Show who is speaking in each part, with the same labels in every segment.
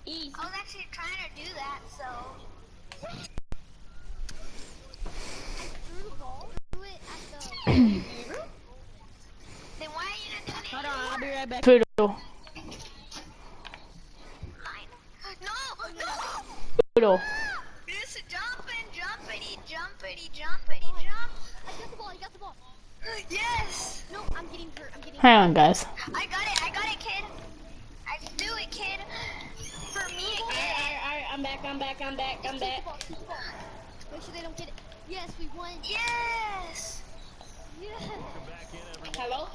Speaker 1: Easy.
Speaker 2: I was actually trying to do that, so.
Speaker 1: I threw the ball, threw it at the.
Speaker 2: Then why are you not doing it?
Speaker 1: Hold on, I'll be right back.
Speaker 3: Poodle.
Speaker 2: No! No!
Speaker 3: Poodle.
Speaker 2: Just jumpity, jump.
Speaker 1: I got the ball, you got the ball.
Speaker 2: Yes!
Speaker 1: No, I'm getting hurt,
Speaker 3: Hang on, guys.
Speaker 2: I got it, kid. I can do it, kid. For me,
Speaker 1: Alright, I'm back. Keep the ball. Make sure they don't get it. Yes, we won.
Speaker 2: Yes!
Speaker 1: Yes.
Speaker 4: Hello.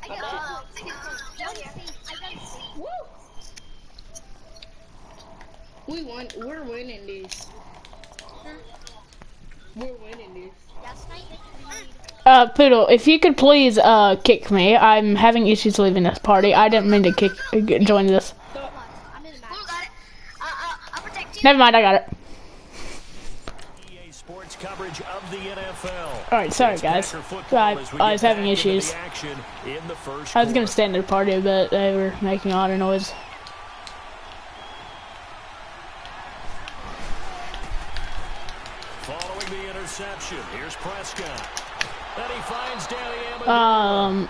Speaker 1: I got it.
Speaker 4: Woo! We won. We're winning this. We're winning this.
Speaker 1: Last night, we need.
Speaker 3: Poodle, if you could please, kick me. I'm having issues leaving this party. I didn't mean to join this.
Speaker 1: I'm in the match.
Speaker 2: Who got it? I'll protect you.
Speaker 3: Never mind, I got it.
Speaker 5: EA Sports coverage of the NFL.
Speaker 3: Alright, sorry guys. I was having issues. I was gonna stay in their party, but they were making a lot of noise.
Speaker 5: Following the interception, here's Prescott. And he finds Danny Amendola.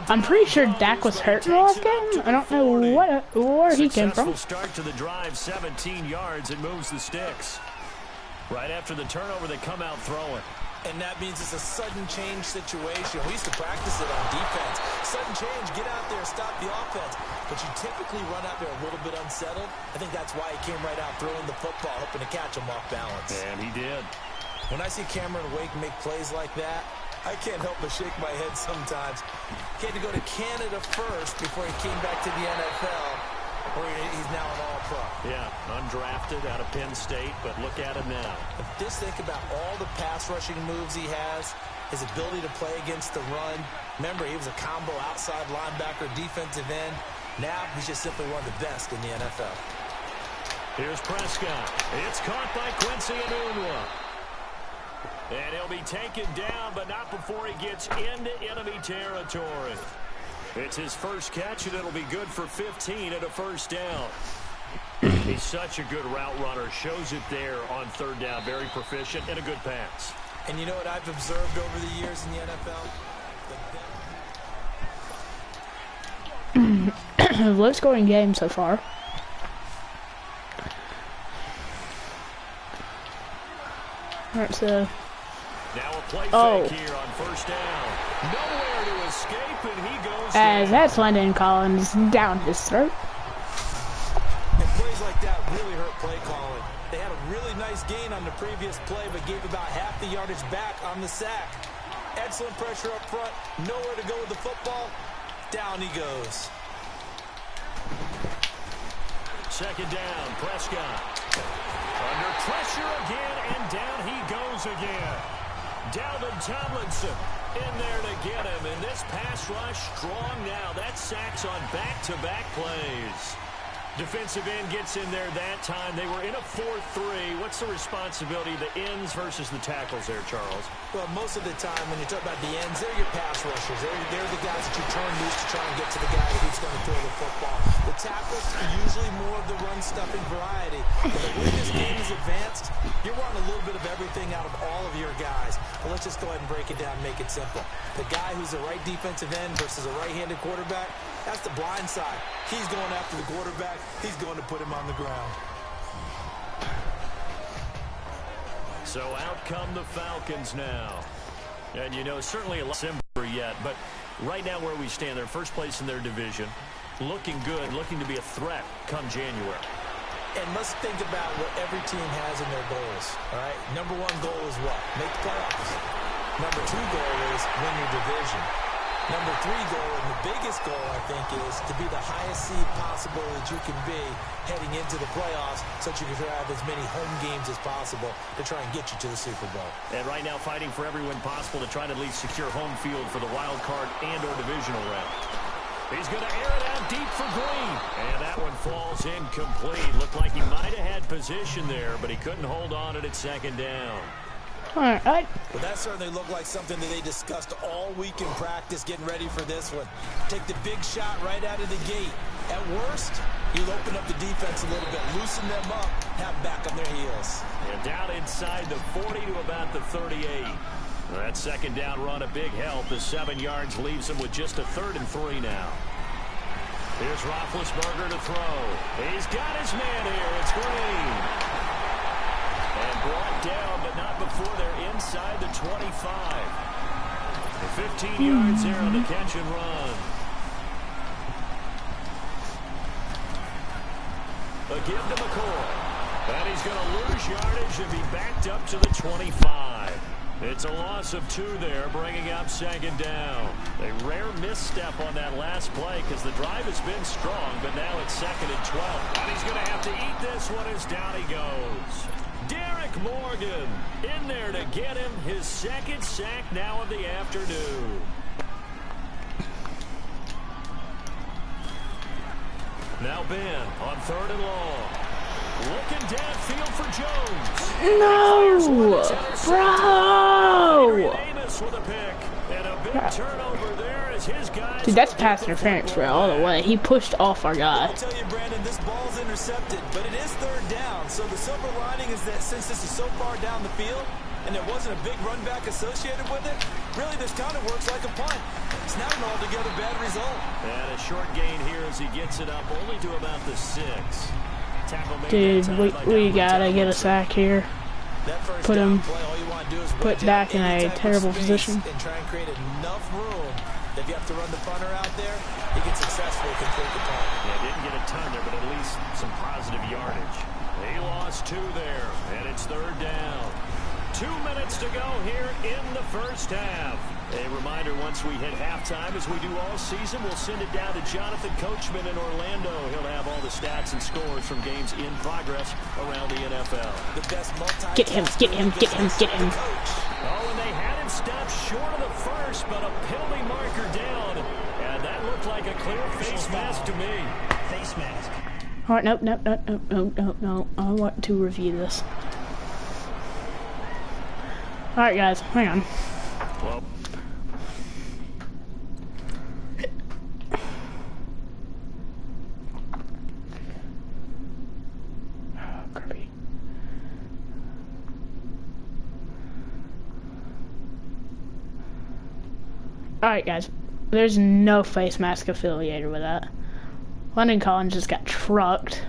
Speaker 3: I'm pretty sure Dak was hurt in the last game. I don't know where he came from.
Speaker 5: Successful start to the drive, 17 yards, and moves the sticks. Right after the turnover, they come out throwing.
Speaker 6: And that means it's a sudden change situation. We used to practice it on defense. Sudden change, get out there, stop the offense. But you typically run out there a little bit unsettled. I think that's why he came right out throwing the football, hoping to catch him off balance.
Speaker 5: And he did.
Speaker 6: When I see Cameron Wake make plays like that, I can't help but shake my head sometimes. He had to go to Canada first before he came back to the NFL, where he's now an all-pro.
Speaker 5: Yeah, undrafted out of Penn State, but look at him now.
Speaker 6: Just think about all the pass rushing moves he has, his ability to play against the run. Remember, he was a combo outside linebacker, defensive end. Now he's just simply one of the best in the NFL.
Speaker 5: Here's Prescott. It's caught by Quincy Enunwa. And he'll be taken down, but not before he gets into enemy territory. It's his first catch, and it'll be good for 15 and a first down. He's such a good route runner. Shows it there on third down. Very proficient and a good pass.
Speaker 6: And you know what I've observed over the years in the NFL?
Speaker 3: Low scoring game so far. Alright, so.
Speaker 5: Now a play fake here on first down. Nowhere to escape, and he goes
Speaker 3: as that's London Collins down his throat.
Speaker 6: And plays like that really hurt play calling. They had a really nice gain on the previous play, but gave about half the yardage back on the sack. Excellent pressure up front. Nowhere to go with the football. Down he goes.
Speaker 5: Second down, Prescott. Under pressure again, and down he goes again. Dalvin Tomlinson in there to get him, and this pass rush strong now. That sacks on back-to-back plays. Defensive end gets in there that time. They were in a 4-3. What's the responsibility of the ends versus the tackles there, Charles?
Speaker 6: Well, most of the time when you talk about the ends, they're your pass rushers. They're the guys that you turn loose to try and get to the guy who's going to throw the football. The tackles are usually more of the run-stuffing variety. But the way this game is advanced, you're wanting a little bit of everything out of all of your guys. But let's just go ahead and break it down and make it simple. The guy who's the right defensive end versus a right-handed quarterback, that's the blind side. He's going after the quarterback. He's going to put him on the ground.
Speaker 5: So out come the Falcons now. And, you know, certainly a lot simmer yet, but right now where we stand, they're first place in their division. Looking good, looking to be a threat come January.
Speaker 6: And let's think about what every team has in their goals, all right? Number one goal is what? Make the playoffs. Number two goal is win your division. Number three goal, and the biggest goal, I think, is to be the highest seed possible that you can be heading into the playoffs so that you can have as many home games as possible to try and get you to the Super Bowl.
Speaker 5: And right now fighting for every win possible to try to at least secure home field for the wild card and or divisional round. He's going to air it out deep for Green. And that one falls incomplete. Looked like he might have had position there, but he couldn't hold on at second down.
Speaker 3: Alright.
Speaker 6: Well, that certainly looked like something that they discussed all week in practice, getting ready for this one. Take the big shot right out of the gate. At worst, you'll open up the defense a little bit, loosen them up, have them back on their heels.
Speaker 5: And down inside the 40 to about the 38. That second down run a big help. The 7 yards leaves him with just a 3rd and 3 now. Here's Roethlisberger to throw. He's got his man here. It's Green. And brought down, but not before they're inside the 25. 15 yards there on the catch and run. A give to McCoy. And he's going to lose yardage and be backed up to the 25. It's a loss of 2 there, bringing up 2nd down. A rare misstep on that last play because the drive has been strong, but now it's 2nd and 12. And he's going to have to eat this one as down he goes. Derek Morgan in there to get him his 2nd sack now of the afternoon. Now Ben on 3rd and long. Looking downfield for Jones.
Speaker 3: No, bro. Dude, that's pass interference, bro, all the way. He pushed off our guy.
Speaker 6: I'll tell you, Brandon, this ball's intercepted, but it is 3rd down. So the silver lining is that since this is so far down the field, and there wasn't a big run back associated with it, really this kind of works like a punt. It's not an altogether bad result.
Speaker 5: And a short gain here as he gets it up only to about the 6.
Speaker 3: Dude, we gotta get a sack here. Put him, put Dak in a terrible position.
Speaker 6: And try and create enough room that if you have to run the punter out there, he can successfully complete the punt.
Speaker 5: Yeah, didn't get a ton there, but at least some positive yardage. He lost 2 there, and it's 3rd down. 2 minutes to go here in the first half. A reminder, once we hit halftime, as we do all season, we'll send it down to Jonathan Coachman in Orlando. He'll have all the stats and scores from games in progress around the NFL.
Speaker 6: The best
Speaker 3: Get him, get him, get him, get him.
Speaker 5: Oh, and they had him stopped short of the first, but a penalty marker down. And that looked like a clear face mask to me.
Speaker 4: Face mask.
Speaker 3: All right, nope. I want to review this. All right, guys, hang on.
Speaker 5: Well,
Speaker 3: Alright, guys, there's no face mask affiliated with that. London Collins just got trucked.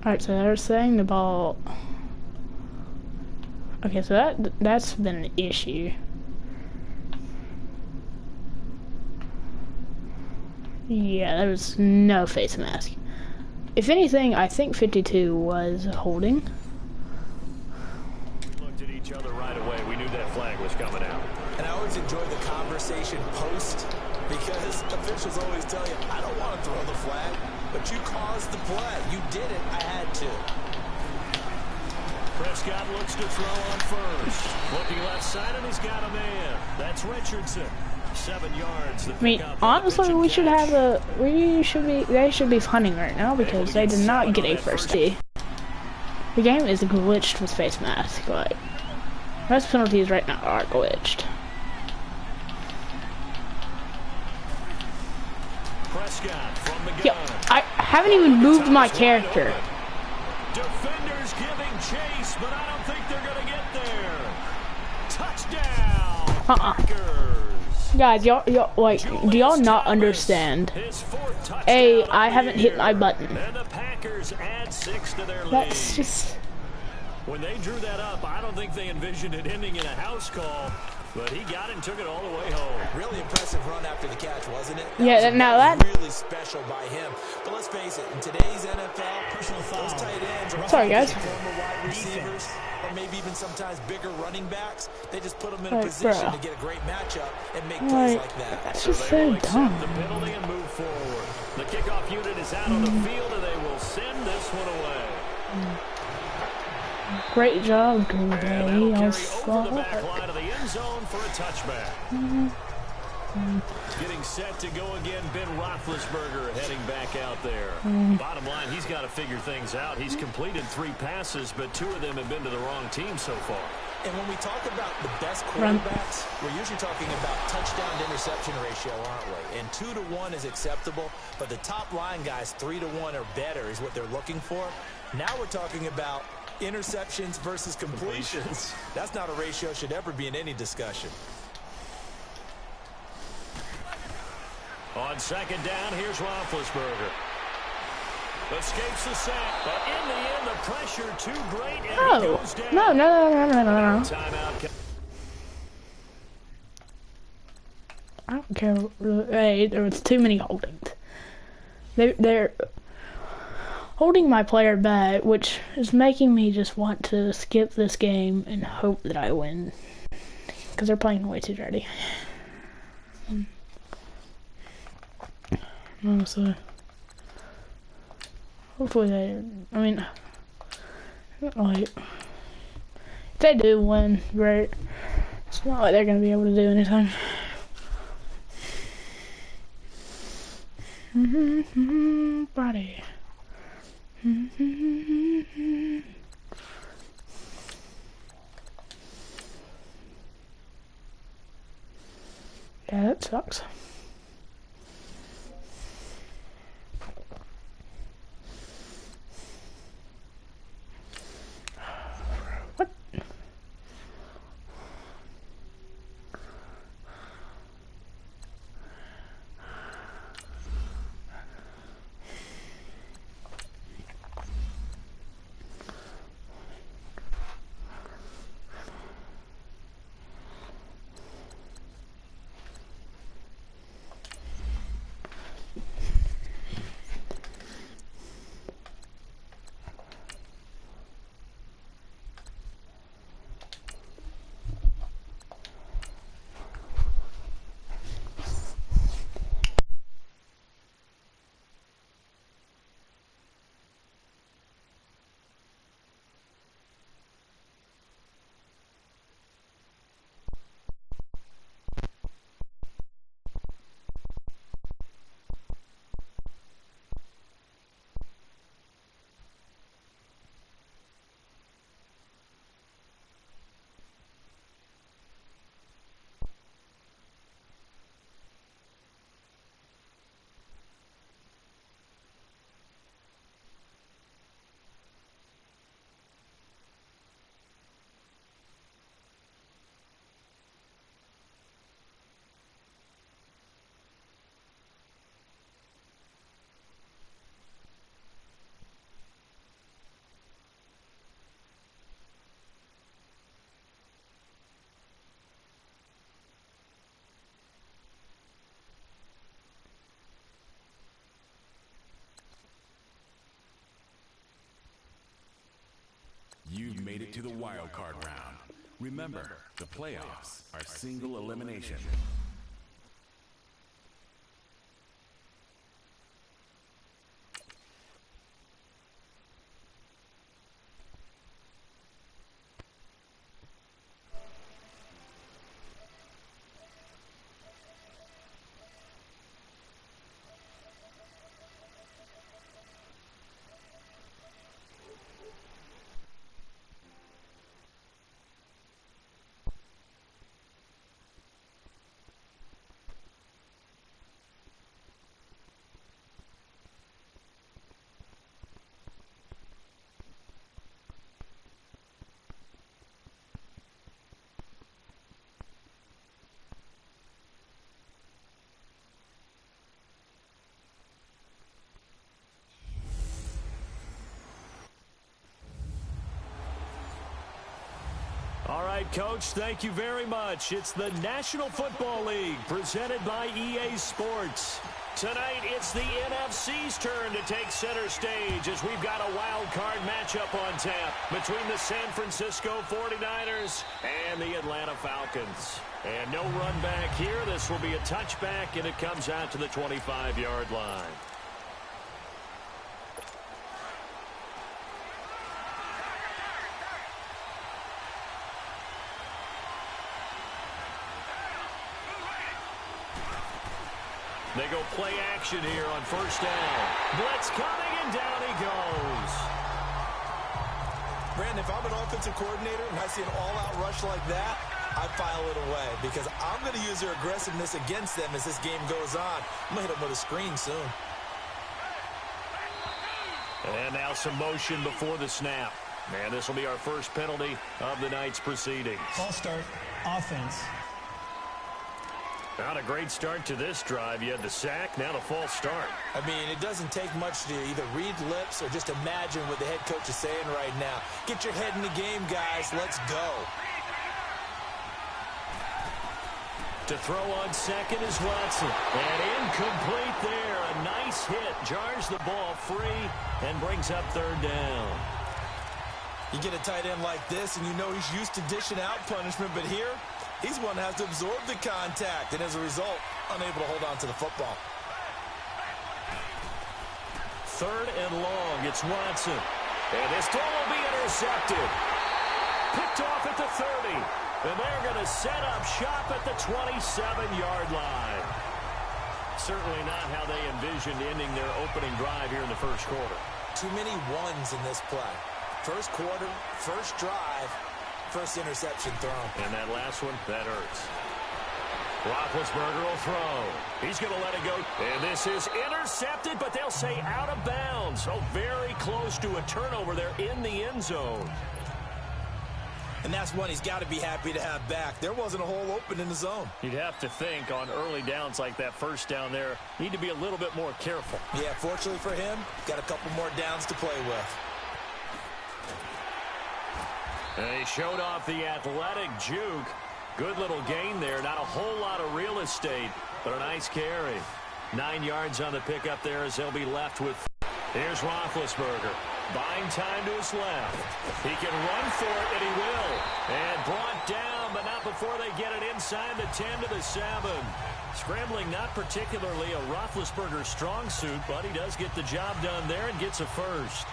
Speaker 3: Alright, so they're saying the ball... Okay, so that's been an issue. Yeah, there was no face mask. If anything, I think 52 was holding.
Speaker 5: We looked at each other right away. We knew that flag was coming out.
Speaker 6: And I always enjoy the conversation post because officials always tell you, I don't want to throw the flag, but you caused the play. You did it. I had to.
Speaker 5: Prescott looks to throw on first. Looking left side, and he's got a man. That's Richardson. 7 yards.
Speaker 3: I mean, honestly, we should have a. They should be punting right now because they did not get a first tee. The game is glitched with face mask. Like, most penalties right now are glitched.
Speaker 5: Prescott from the gun.
Speaker 3: Yo, I haven't even moved my character.
Speaker 5: Defenders giving chase, but I don't think they're gonna get there. Touchdown.
Speaker 3: Guys, y'all, like, do y'all not understand? A, I haven't hit my button.
Speaker 5: And the Packers add 6 to their lead.
Speaker 3: That's just...
Speaker 5: When they drew that up, I don't think they envisioned it ending in a house call, but he got it and took it all the way home.
Speaker 6: Really impressive run after the catch, wasn't it?
Speaker 3: Yeah, now that...
Speaker 6: really special by him. But let's face it, in today's NFL, personal those tight ends are
Speaker 3: Sorry, guys.
Speaker 6: former wide receivers, or maybe even sometimes bigger running backs. They just put them in a position to get a great matchup and make plays like that.
Speaker 3: That's just so dumb.
Speaker 5: The penalty and move forward. The kickoff unit is out on the field, and they will send this one away.
Speaker 3: Great job, Green Bay.
Speaker 5: Carry over the back line of the end zone for a touchback. Getting set to go again, Ben Roethlisberger heading back out there. Bottom line, he's got to figure things out. He's completed 3 passes, but 2 of them have been to the wrong team so far.
Speaker 6: And when we talk about the best quarterbacks, we're usually talking about touchdown to interception ratio, aren't we? And 2 to 1 is acceptable, but the top line guys, 3 to 1 or better is what they're looking for. Now we're talking about interceptions versus completions. That's not a ratio should ever be in any discussion.
Speaker 5: On 2nd down, here's Roethlisberger. Escapes the sack, but in the end, the pressure too great, and he goes down.
Speaker 3: No.
Speaker 5: Timeout.
Speaker 3: I don't care. Hey, there was too many holdings. They're holding my player back, which is making me just want to skip this game and hope that I win. Because they're playing way too dirty. Honestly. Hopefully like, if they do win, great. It's not like they're going to be able to do anything. Body. Yeah, that sucks. What?
Speaker 7: You've made it to the wild card round. Remember, the playoffs are single elimination.
Speaker 5: All right, Coach, thank you very much. It's the National Football League presented by EA Sports. Tonight, it's the NFC's turn to take center stage as we've got a wild card matchup on tap between the San Francisco 49ers and the Atlanta Falcons. And no run back here. This will be a touchback, and it comes out to the 25-yard line. They go play action here on first down. Blitz coming, and down he goes.
Speaker 6: Brandon, if I'm an offensive coordinator and I see an all-out rush like that, I file it away because I'm going to use their aggressiveness against them as this game goes on. I'm going to hit them with a screen soon.
Speaker 5: And now some motion before the snap. And this will be our first penalty of the night's proceedings.
Speaker 8: False start, offense.
Speaker 5: Not a great start to this drive. You had the sack, now the false start.
Speaker 6: I mean, it doesn't take much to either read lips or just imagine what the head coach is saying right now. Get your head in the game, guys. Let's go.
Speaker 5: To throw on second is Watson. And incomplete there. A nice hit. Jars the ball free and brings up third down.
Speaker 6: You get a tight end like this, and you know he's used to dishing out punishment, but here, he's one that has to absorb the contact, and as a result, unable to hold on to the football.
Speaker 5: Third and long, it's Watson. And this throw will be intercepted. Picked off at the 30. And they're going to set up shop at the 27-yard line. Certainly not how they envisioned ending their opening drive here in the first quarter.
Speaker 6: Too many ones in this play. First quarter, first drive, first interception thrown.
Speaker 5: And that last one, that hurts. Roethlisberger will throw. He's going to let it go. And this is intercepted, but they'll say out of bounds. Oh, very close to a turnover there in the end zone.
Speaker 6: And that's one he's got to be happy to have back. There wasn't a hole open in the zone.
Speaker 5: You'd have to think on early downs like that first down there, need to be a little bit more careful.
Speaker 6: Yeah, fortunately for him, got a couple more downs to play with.
Speaker 5: And he showed off the athletic juke. Good little gain there. Not a whole lot of real estate, but a nice carry. 9 yards on the pickup there as he'll be left with. Here's Roethlisberger. Buying time to his left. He can run for it, and he will. And brought down, but not before they get it inside the 10 to the 7. Scrambling not particularly a Roethlisberger strong suit, but he does get the job done there and gets a first.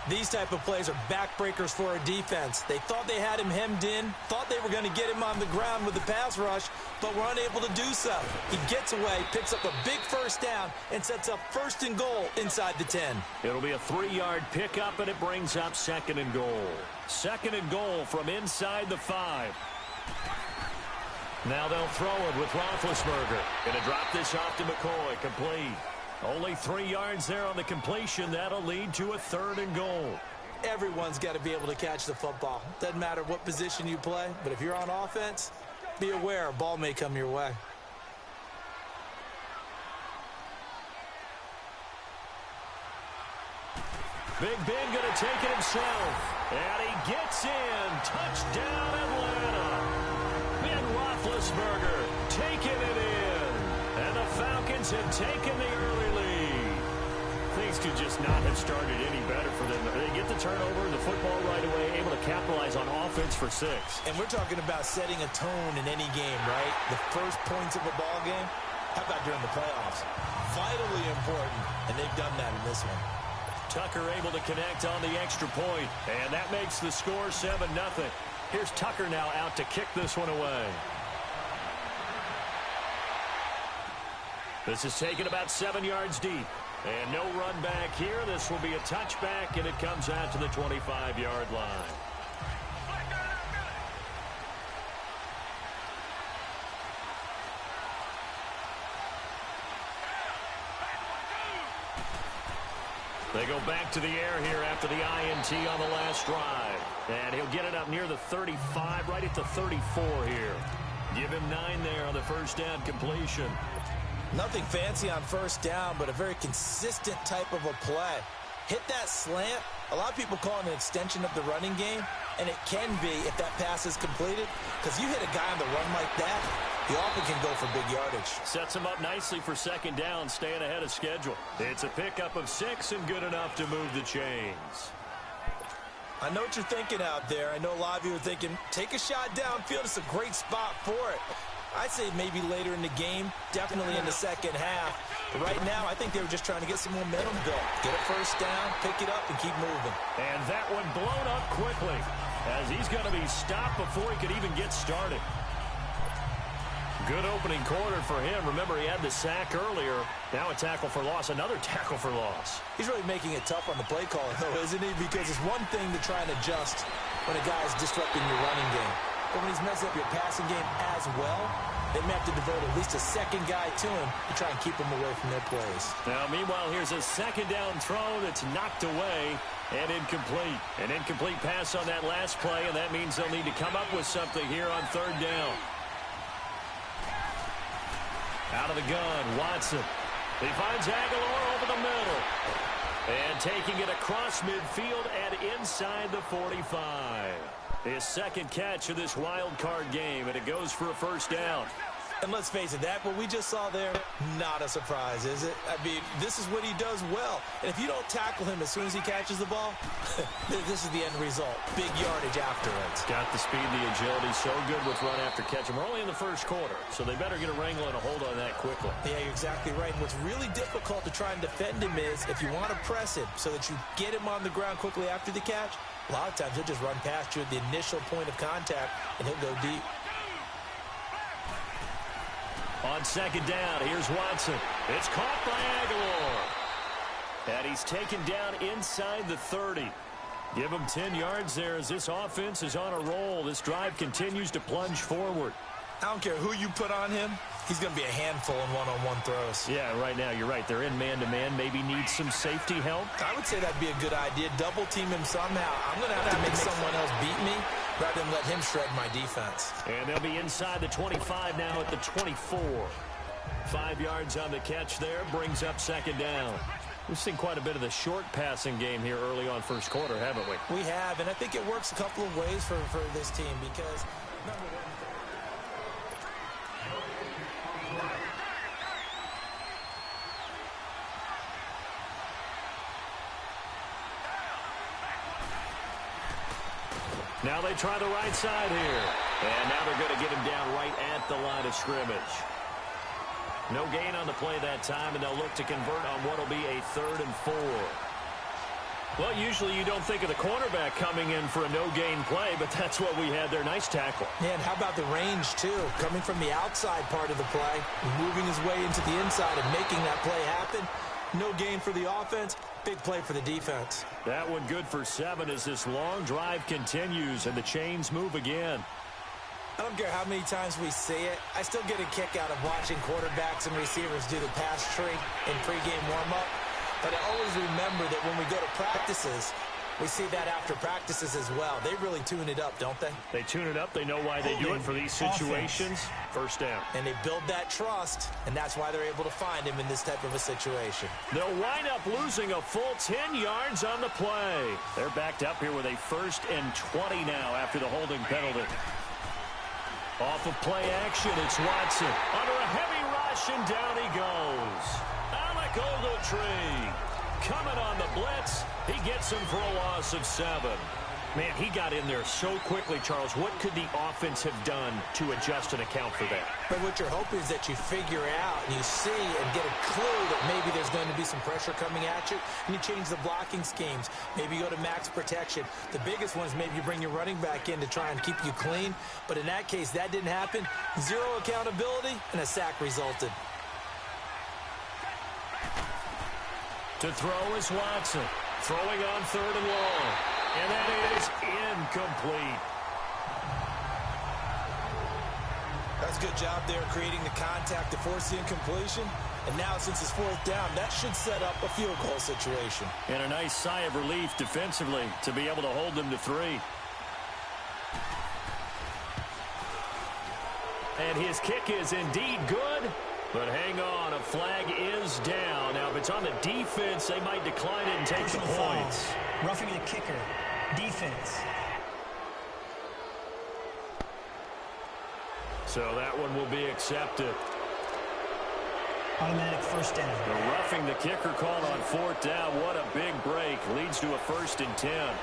Speaker 6: These type of plays are backbreakers for a defense. They thought they had him hemmed in, thought they were going to get him on the ground with the pass rush, but were unable to do so. He gets away, picks up a big first down, and sets up first and goal inside the 10.
Speaker 5: It'll be a 3-yard pickup, and it brings up second and goal. Second and goal from inside the 5. Now they'll throw it with Roethlisberger. Going to drop this off to McCoy, complete. Only 3 yards there on the completion. That'll lead to a third and goal.
Speaker 6: Everyone's got to be able to catch the football. Doesn't matter what position you play, but if you're on offense, be aware a ball may come your way.
Speaker 5: Big Ben going to take it himself. And he gets in. Touchdown, Atlanta. Ben Roethlisberger taking it in. And the Falcons have taken the early lead. Things could just not have started any better for them. They get the turnover, the football right away, able to capitalize on offense for 6.
Speaker 6: And we're talking about setting a tone in any game, right? The first points of a ball game. How about during the playoffs? Vitally important, and they've done that in this one.
Speaker 5: Tucker able to connect on the extra point, and that makes the score 7-0. Here's Tucker now out to kick this one away. This is taken about 7 yards deep. And no run back here. This will be a touchback, and it comes out to the 25-yard line. They go back to the air here after the INT on the last drive. And he'll get it up near the 35, right at the 34 here. Give him 9 there on the first down completion.
Speaker 6: Nothing fancy on first down, but a very consistent type of a play. Hit that slant. A lot of people call it an extension of the running game, and it can be if that pass is completed, because you hit a guy on the run like that, he often can go for big yardage.
Speaker 5: Sets him up nicely for second down, staying ahead of schedule. It's a pickup of 6 and good enough to move the chains.
Speaker 6: I know what you're thinking out there. I know a lot of you are thinking, take a shot downfield. It's a great spot for it. I'd say maybe later in the game, definitely in the second half. But right now, I think they were just trying to get some momentum built. Get a first down, pick it up, and keep moving.
Speaker 5: And that one blown up quickly as he's going to be stopped before he could even get started. Good opening quarter for him. Remember, he had the sack earlier. Now a tackle for loss, another tackle for loss.
Speaker 6: He's really making it tough on the play caller, though, isn't he? Because it's one thing to try and adjust when a guy is disrupting your running game. But when he's messing up your passing game as well, they may have to devote at least a second guy to him to try and keep him away from their plays.
Speaker 5: Now, meanwhile, here's a second down throw that's knocked away and incomplete. An incomplete pass on that last play, and that means they'll need to come up with something here on third down. Out of the gun, Watson. He finds Aguilar over the middle. And taking it across midfield and inside the 45. His second catch of this wild card game, and it goes for a first down.
Speaker 6: And let's face it, that what we just saw there, not a surprise, is it? I mean, this is what he does well. And if you don't tackle him as soon as he catches the ball, this is the end result. Big yardage afterwards.
Speaker 5: Got the speed, the agility, so good with run after catch. And we're only in the first quarter, so they better get a wrangle and a hold on that quickly.
Speaker 6: Yeah, you're exactly right. And what's really difficult to try and defend him is if you want to press him so that you get him on the ground quickly after the catch, a lot of times he'll just run past you at the initial point of contact, and he'll go deep.
Speaker 5: On second down, here's Watson. It's caught by Aguilar. And he's taken down inside the 30. Give him 10 yards there as this offense is on a roll. This drive continues to plunge forward.
Speaker 6: I don't care who you put on him. He's going to be a handful in one-on-one throws.
Speaker 5: Yeah, right now, you're right. They're in man-to-man. Maybe need some safety help.
Speaker 6: I would say that'd be a good idea. Double team him somehow. I'm going to have to make someone else beat me rather than let him shred my defense.
Speaker 5: And they'll be inside the 25 now at the 24. 5 yards on the catch there. Brings up second down. We've seen quite a bit of the short passing game here early on first quarter, haven't we?
Speaker 6: We have, and I think it works a couple of ways for this team because, number one,
Speaker 5: now they try the right side here. And now they're going to get him down right at the line of scrimmage. No gain on the play that time, and they'll look to convert on what will be a 3rd and 4. Well, usually you don't think of the cornerback coming in for a no-gain play, but that's what we had there. Nice tackle.
Speaker 6: Yeah, and how about the range, too? Coming from the outside part of the play, moving his way into the inside and making that play happen. No gain for the offense, big play for the defense.
Speaker 5: That one good for 7 as this long drive continues and the chains move again.
Speaker 6: I don't care how many times we see it. I still get a kick out of watching quarterbacks and receivers do the pass tree in pregame warm-up. But I always remember that when we go to practices, we see that after practices as well. They really tune it up, don't they?
Speaker 5: They tune it up. They know why they do it for these situations. First down.
Speaker 6: And they build that trust, and that's why they're able to find him in this type of a situation.
Speaker 5: They'll wind up losing a full 10 yards on the play. They're backed up here with a 1st and 20 now after the holding penalty. Off of play action, it's Watson. Under a heavy rush, and down he goes. Alec Ogletree coming on the blitz. He gets him for a loss of 7. Man, he got in there so quickly, Charles. What could the offense have done to adjust and account for that?
Speaker 6: But what you're hoping is that you figure out and you see and get a clue that maybe there's going to be some pressure coming at you, and you change the blocking schemes. Maybe you go to max protection. The biggest one is maybe you bring your running back in to try and keep you clean. But in that case, that didn't happen. 0 accountability, and a sack resulted.
Speaker 5: To throw is Watson. Throwing on 3rd and long. And that is incomplete.
Speaker 6: That's a good job there creating the contact to force the incompletion. And now since it's 4th down, that should set up a field goal situation.
Speaker 5: And a nice sigh of relief defensively to be able to hold them to 3. And his kick is indeed good. But hang on, a flag is down. Now, if it's on the defense, they might decline it and take the points.
Speaker 8: Roughing the kicker. Defense.
Speaker 5: So that one will be accepted.
Speaker 8: Automatic first down.
Speaker 5: The roughing the kicker called on 4th down. What a big break. Leads to a 1st and 10.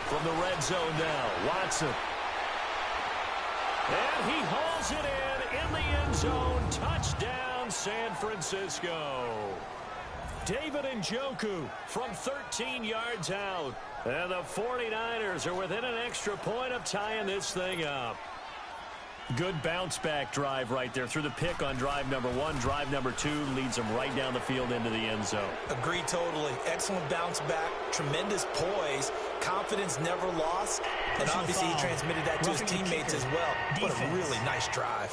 Speaker 5: From the red zone now, Watson. And he hauls it in the end zone. Touchdown, San Francisco. David Njoku from 13 yards out. And the 49ers are within an extra point of tying this thing up. Good bounce-back drive right there through the pick on drive number 1. Drive number 2 leads them right down the field into the end zone.
Speaker 6: Agree totally. Excellent bounce back, tremendous poise, confidence never lost, and obviously he transmitted that to his teammates as well. What a really nice drive.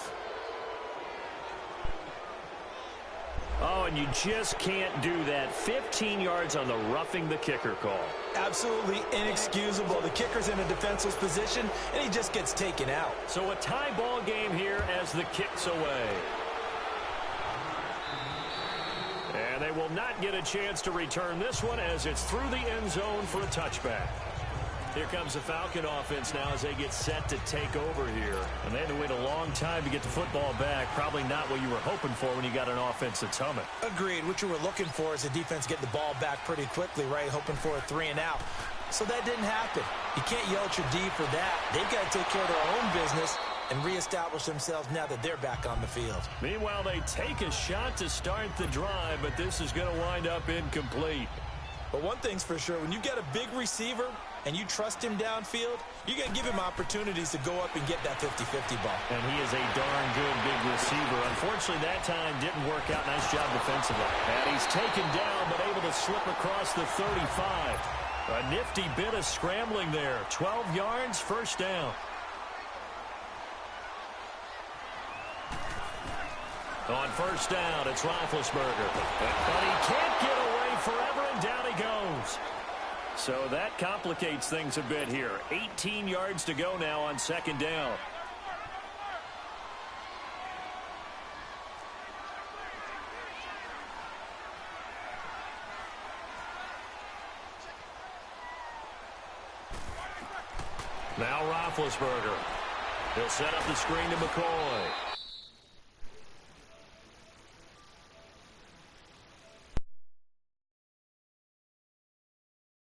Speaker 5: Oh, and you just can't do that. 15 yards on the roughing the kicker call.
Speaker 6: Absolutely inexcusable. The kicker's in a defenseless position, and he just gets taken out.
Speaker 5: So a tie ball game here as the kick's away. And they will not get a chance to return this one as it's through the end zone for a touchback. Here comes the Falcon offense now as they get set to take over here. And they had to wait a long time to get the football back. Probably not what you were hoping for when you got an offense that's humming.
Speaker 6: Agreed. What you were looking for is the defense getting the ball back pretty quickly, right? Hoping for a 3 and out. So that didn't happen. You can't yell at your D for that. They've got to take care of their own business and reestablish themselves now that they're back on the field.
Speaker 5: Meanwhile, they take a shot to start the drive, but this is going to wind up incomplete.
Speaker 6: But one thing's for sure, when you've got a big receiver and you trust him downfield, you got to give him opportunities to go up and get that 50-50 ball.
Speaker 5: And he is a darn good big receiver. Unfortunately, that time didn't work out. Nice job defensively. And he's taken down, but able to slip across the 35. A nifty bit of scrambling there. 12 yards, first down. On first down, it's Roethlisberger. But he can't get away forever, and down he goes. So that complicates things a bit here. 18 yards to go now on second down. Now Roethlisberger. He'll set up the screen to McCoy.